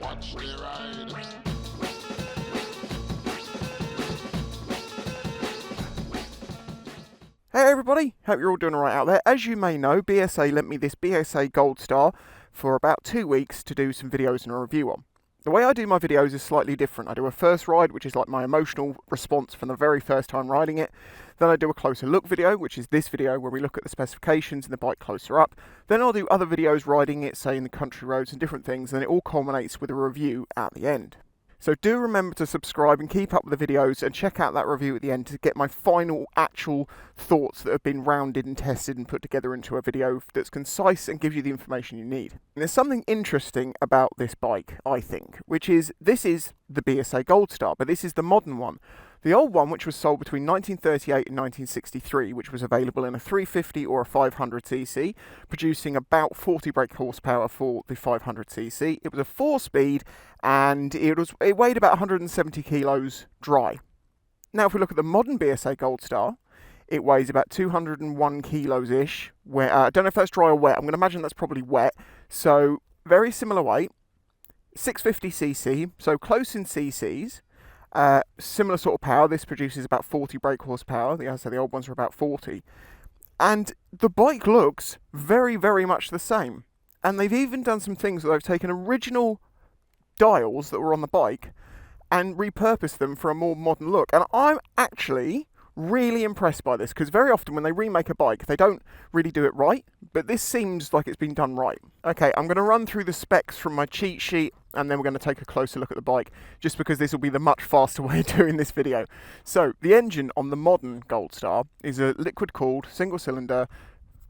Watch the ride. Hey everybody, hope you're all doing alright out there. As you may know, BSA lent me this BSA Goldstar for about 2 weeks to do some videos and a review on. The way I do my videos is slightly different. I do a first ride, which is like my emotional response from the very first time riding it. Then I do a closer look video, which is this video where we look at the specifications and the bike closer up. Then I'll do other videos riding it, say in the country roads and different things, and it all culminates with a review at the end. So do remember to subscribe and keep up with the videos and check out that review at the end to get my final actual thoughts that have been rounded and tested and put together into a video that's concise and gives you the information you need. And there's something interesting about this bike, I think, which is this is the BSA Goldstar, but this is the modern one. The old one, which was sold between 1938 and 1963, which was available in a 350 or a 500cc, producing about 40 brake horsepower for the 500cc. It was a 4-speed, and it weighed about 170 kilos dry. Now, if we look at the modern BSA Goldstar, it weighs about 201 kilos-ish. I don't know if that's dry or wet. I'm going to imagine that's probably wet. So, very similar weight. 650cc, so close in cc's. Similar sort of power. This produces about 40 brake horsepower. The old ones are about 40. And the bike looks very, very much the same. And they've even done some things where they've taken original dials that were on the bike and repurposed them for a more modern look. And I'm actually really impressed by this, because very often when they remake a bike, they don't really do it right, but this seems like it's been done right. Okay, I'm going to run through the specs from my cheat sheet, and then we're going to take a closer look at the bike, just because this will be the much faster way of doing this video. So, the engine on the modern Goldstar is a liquid-cooled, single-cylinder,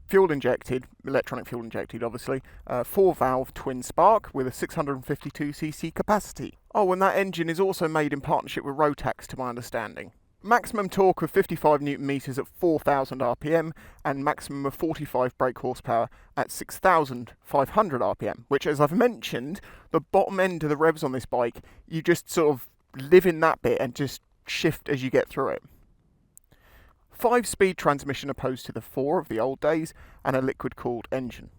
fuel-injected, electronic fuel-injected obviously, 4-valve twin spark with a 652cc capacity. Oh, and that engine is also made in partnership with Rotax, to my understanding. Maximum torque of 55 Newton meters at 4,000 RPM and maximum of 45 brake horsepower at 6,500 RPM, which, as I've mentioned, the bottom end of the revs on this bike, you just sort of live in that bit and just shift as you get through it. 5-speed transmission opposed to the 4 of the old days, and a liquid-cooled engine.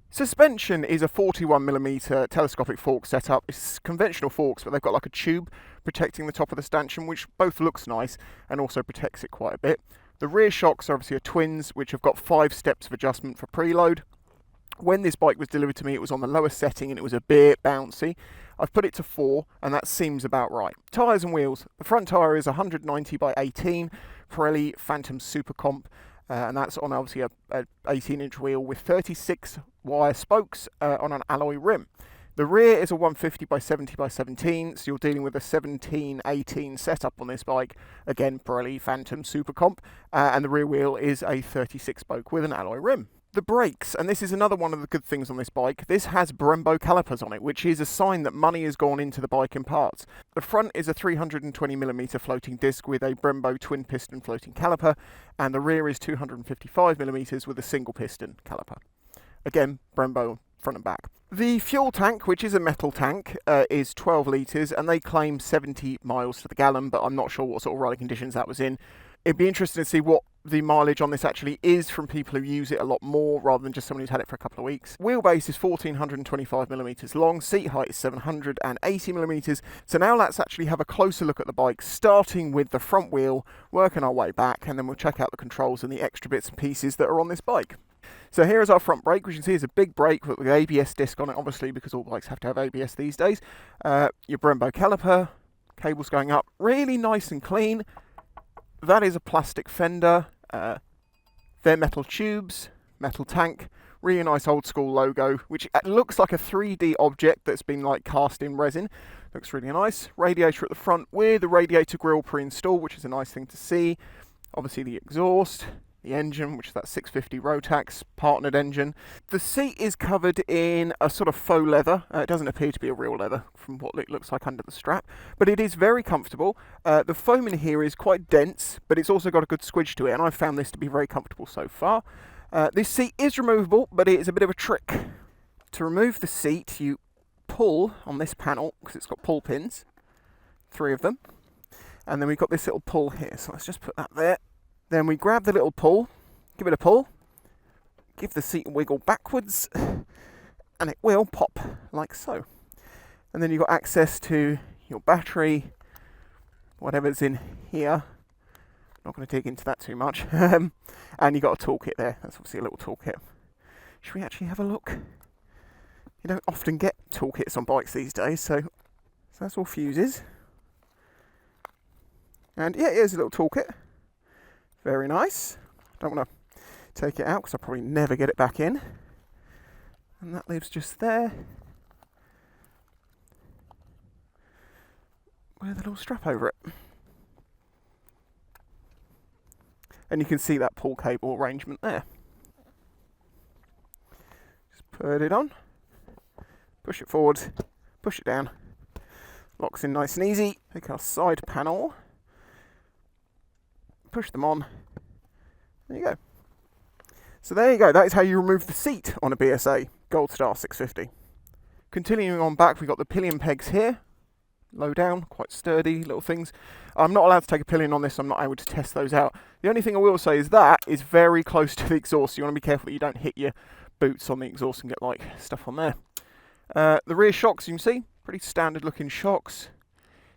Suspension is a 41mm telescopic fork setup. It's conventional forks, but they've got like a tube protecting the top of the stanchion, which both looks nice and also protects it quite a bit. The rear shocks obviously are twins, which have got 5 steps of adjustment for preload. When this bike was delivered to me, it was on the lowest setting and it was a bit bouncy. I've put it to 4, and that seems about right. Tyres and wheels. The front tyre is 190 by 18 Pirelli Phantom Super Comp. And that's on obviously a 18-inch wheel with 36 wire spokes on an alloy rim. The rear is a 150 by 70 by 17, so you're dealing with a 17-18 setup on this bike. Again, Pirelli Phantom Super Comp, and the rear wheel is a 36 spoke with an alloy rim. The brakes, and this is another one of the good things on this bike, this has Brembo calipers on it, which is a sign that money has gone into the bike in parts. The front is a 320mm floating disc with a Brembo twin piston floating caliper, and the rear is 255mm with a single piston caliper. Again, Brembo front and back. The fuel tank, which is a metal tank, is 12 litres, and they claim 70 miles to the gallon, but I'm not sure what sort of riding conditions that was in. It'd be interesting to see what the mileage on this actually is from people who use it a lot more rather than just someone who's had it for a couple of weeks. Wheelbase is 1425mm long, seat height is 780mm. So now let's actually have a closer look at the bike, starting with the front wheel, working our way back, and then we'll check out the controls and the extra bits and pieces that are on this bike. So here is our front brake, which you can see is a big brake with the ABS disc on it, obviously, because all bikes have to have ABS these days. Your Brembo caliper, cables going up, really nice and clean. That is a plastic fender. They're metal tubes, metal tank, really nice old school logo, which looks like a 3D object that's been like cast in resin. Looks really nice. Radiator at the front with the radiator grille pre-installed, which is a nice thing to see. Obviously the exhaust, the engine, which is that 650 Rotax partnered engine. The seat is covered in a sort of faux leather. It doesn't appear to be a real leather from what it looks like under the strap, but it is very comfortable. The foam in here is quite dense, but it's also got a good squidge to it, and I've found this to be very comfortable so far. This seat is removable, but it is a bit of a trick. To remove the seat, you pull on this panel, because it's got pull pins, 3 of them, and then we've got this little pull here, so let's just put that there. Then we grab the little pull, give it a pull, give the seat a wiggle backwards, and it will pop like so. And then you've got access to your battery, whatever's in here. Not going to dig into that too much. And you've got a toolkit there. That's obviously a little toolkit. Should we actually have a look? You don't often get toolkits on bikes these days, so that's all fuses. And yeah, here's a little toolkit. Very nice. Don't want to take it out because I'll probably never get it back in. And that lives just there. With a little strap over it. And you can see that pull cable arrangement there. Just put it on. Push it forwards. Push it down. Locks in nice and easy. Take our side panel. Push them on. There you go. So there you go. That is how you remove the seat on a BSA Goldstar 650. Continuing on back, we've got the pillion pegs here. Low down, quite sturdy little things. I'm not allowed to take a pillion on this, so I'm not able to test those out. The only thing I will say is that is very close to the exhaust, so you want to be careful that you don't hit your boots on the exhaust and get like stuff on there. The rear shocks, you can see, pretty standard looking shocks.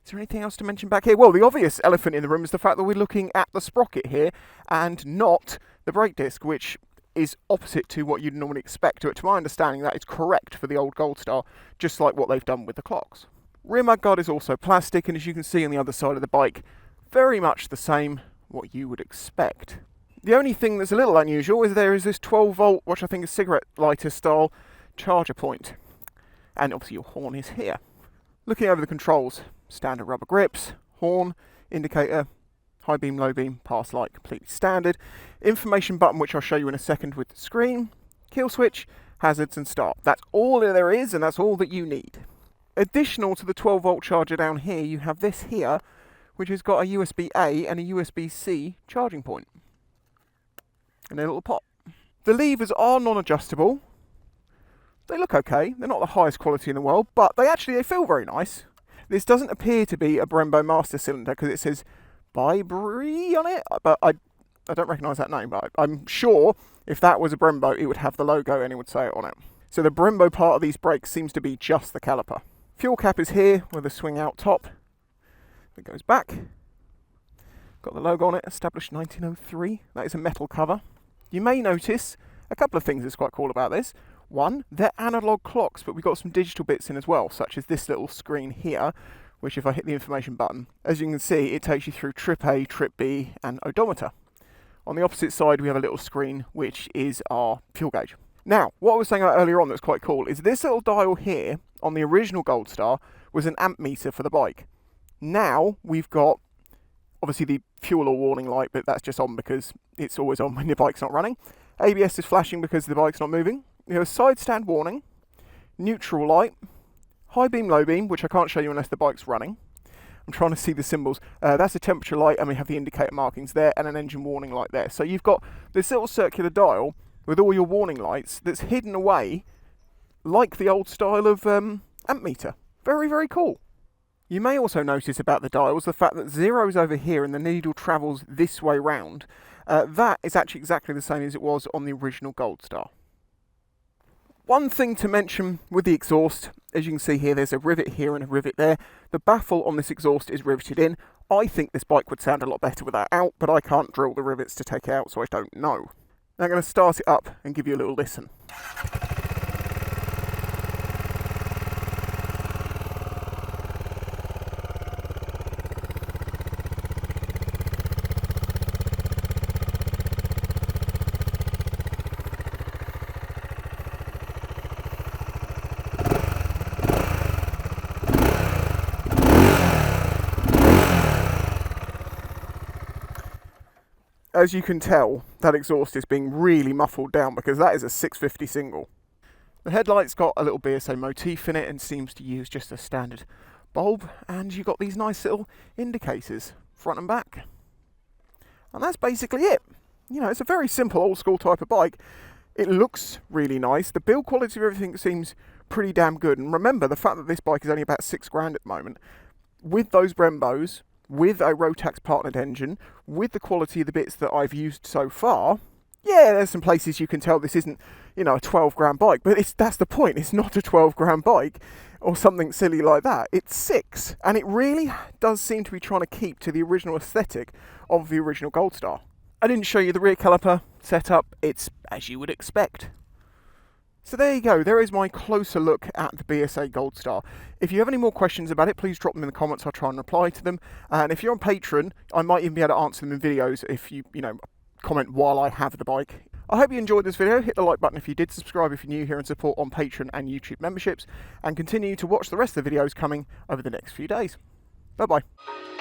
Is there anything else to mention back here? Well, the obvious elephant in the room is the fact that we're looking at the sprocket here and not the brake disc, which is opposite to what you'd normally expect. To my understanding, that is correct for the old Goldstar, just like what they've done with the clocks. Rear mudguard is also plastic, and as you can see on the other side of the bike, very much the same, what you would expect. The only thing that's a little unusual is there is this 12 volt, which I think is cigarette lighter style charger point. And obviously your horn is here. Looking over the controls, standard rubber grips, horn, indicator, high beam, low beam, pass light, completely standard. Information button, which I'll show you in a second with the screen. Kill switch, hazards and start. That's all there is, and that's all that you need. Additional to the 12 volt charger down here, you have this here, which has got a USB-A and a USB-C charging point. And a little pot. The levers are non-adjustable. They look okay. They're not the highest quality in the world, but they feel very nice. This doesn't appear to be a Brembo master cylinder because it says Vibri on it, but I don't recognise that name, but I'm sure if that was a Brembo, it would have the logo and it would say it on it. So the Brembo part of these brakes seems to be just the caliper. Fuel cap is here with a swing out top. It goes back. Got the logo on it, established 1903. That is a metal cover. You may notice a couple of things that's quite cool about this. One, they're analog clocks, but we've got some digital bits in as well, such as this little screen here, which if I hit the information button, as you can see, it takes you through trip A, trip B, and odometer. On the opposite side, we have a little screen, which is our fuel gauge. Now, what I was saying earlier on that's quite cool is this little dial here on the original Goldstar was an amp meter for the bike. Now we've got obviously the fuel or warning light, but that's just on because it's always on when your bike's not running. ABS is flashing because the bike's not moving. You have a side stand warning, neutral light, high beam, low beam, which I can't show you unless the bike's running. I'm trying to see the symbols. That's a temperature light, and we have the indicator markings there and an engine warning light there. So you've got this little circular dial with all your warning lights that's hidden away like the old style of amp meter. Very, very cool. You may also notice about the dials the fact that zero's over here and the needle travels this way round. That is actually exactly the same as it was on the original Goldstar. One thing to mention with the exhaust, as you can see here, there's a rivet here and a rivet there. The baffle on this exhaust is riveted in. I think this bike would sound a lot better with that out, but I can't drill the rivets to take it out, so I don't know. Now I'm going to start it up and give you a little listen. As you can tell, that exhaust is being really muffled down because that is a 650 single. The headlight's got a little BSA motif in it and seems to use just a standard bulb, and you've got these nice little indicators, front and back. And that's basically it. You know, it's a very simple old school type of bike. It looks really nice. The build quality of everything seems pretty damn good. And remember, the fact that this bike is only about £6,000 at the moment, with those Brembos, with a Rotax partnered engine, with the quality of the bits that I've used so far, Yeah, there's some places you can tell this isn't, a 12 grand bike, but that's the point. It's not a 12 grand bike or something silly like that. It's 6, and it really does seem to be trying to keep to the original aesthetic of the original Goldstar. I didn't show you the rear caliper setup. It's as you would expect. So there you go, there is my closer look at the BSA Goldstar. If you have any more questions about it, please drop them in the comments, I'll try and reply to them. And if you're on Patreon, I might even be able to answer them in videos if you comment while I have the bike. I hope you enjoyed this video. Hit the like button if you did, subscribe if you're new here, and support on Patreon and YouTube memberships. And continue to watch the rest of the videos coming over the next few days. Bye bye.